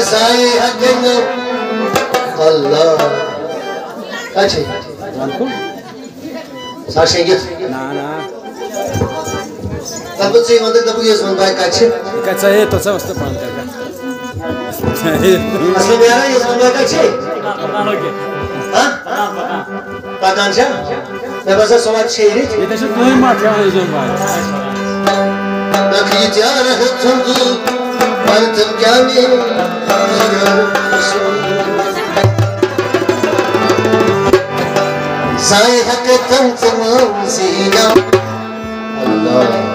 साई हकन Allah अच्छे साक्षी गीत ना तब से मतलब तब ये सुन पाए काचे काचा है तो सब स्तर पान करके असली में यार ये सुन पाए काचे हाँ पता नहीं मैं बस समाज शेरी ये तो कोई मार क्या है जो भाई नखी त्यार है तुम तुम क्या में साई हक तुम सीना Allah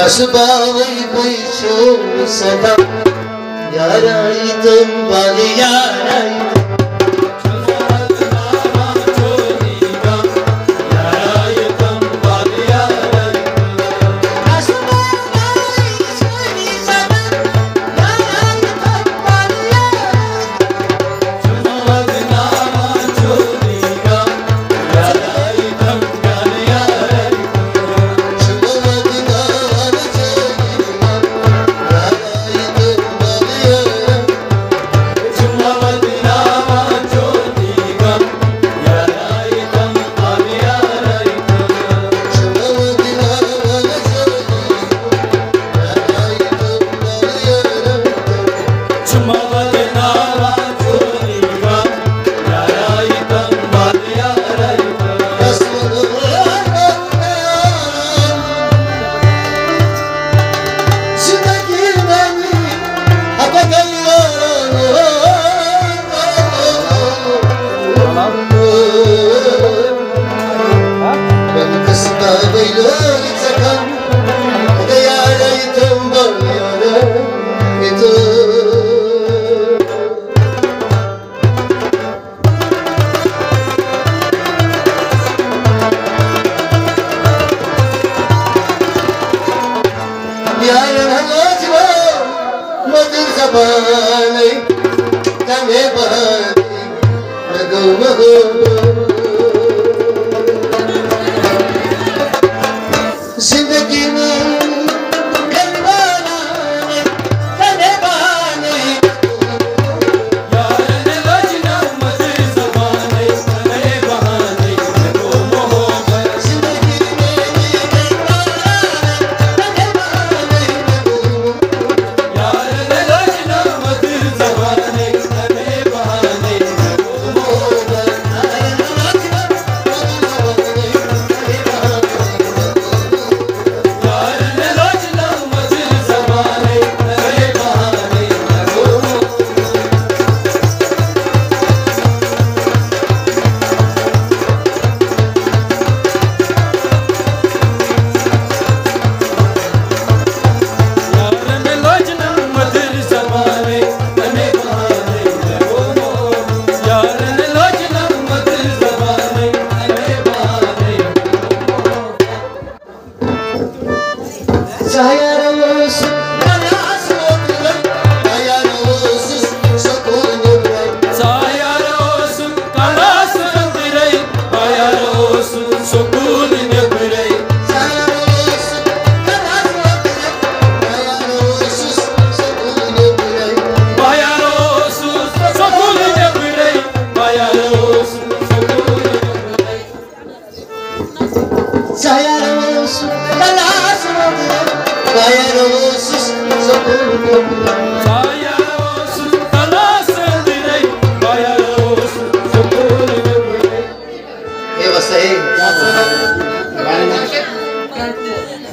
कसबा वही कोई शो सदा यारा इतम वाले यारा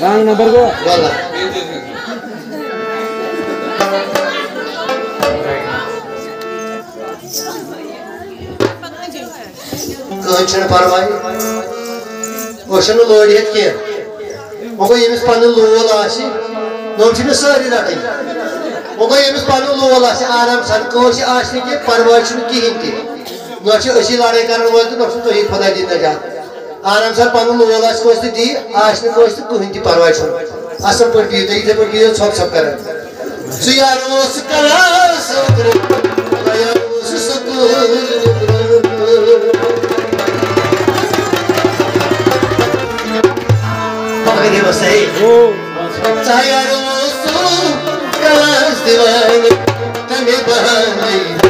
Rang number go. Gala. Kıhınçını parvay. Oşunu loğdiyet ki. Oga yemiş panı loğul aşı. Nomçını sığırı da değil. Oga yemiş panı loğul aşı. Aram san kıhınçı aşı ki parvay şunu kihinti. Noçı ışı lare karan oldu. Noçu tohid paday dinle can. Aram san panı loğul aşı koştu değil. Aşını koştu kıhınti parvay şunu. Asam पर भी इधर पर भी सब सब कर सुयारो सुकला सुकर यारो सुसकुल मगर ये बस है सुयारो सुकला दीवाने तने बहाने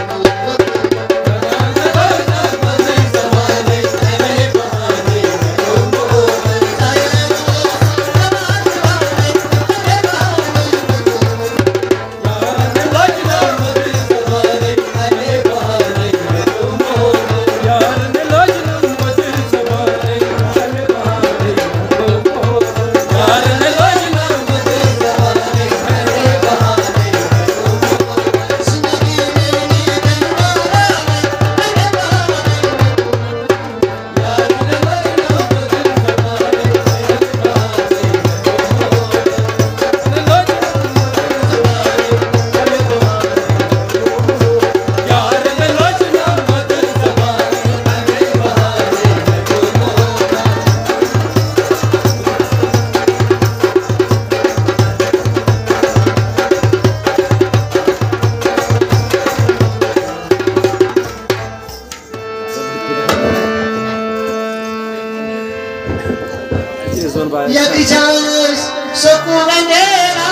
Yakacağız sokulendera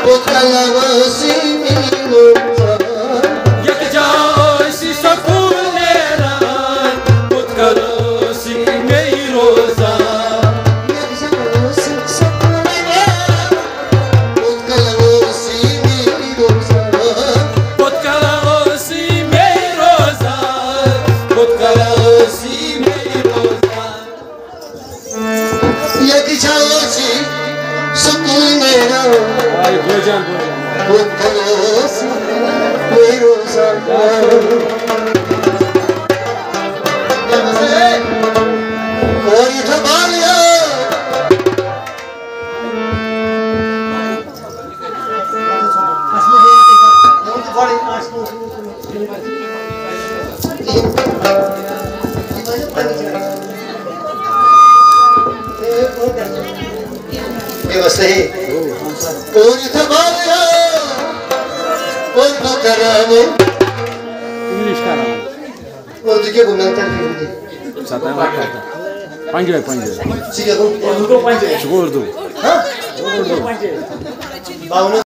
Botkalavası minimumsa Yakacağız sokulendera Botkalavası meirosa Yakacağız sokulendera Botkalavası minimumsa Botkalavası meirosa Botkalavası Yakacağız sokulendera Ay hocam Botkalavası minimumsa Koyu tabanya व्यवस्था है और थमाया और कराने English cara और तुझे घूमना था Satan vai Panjai ठीक है Seguro हाँ बावनो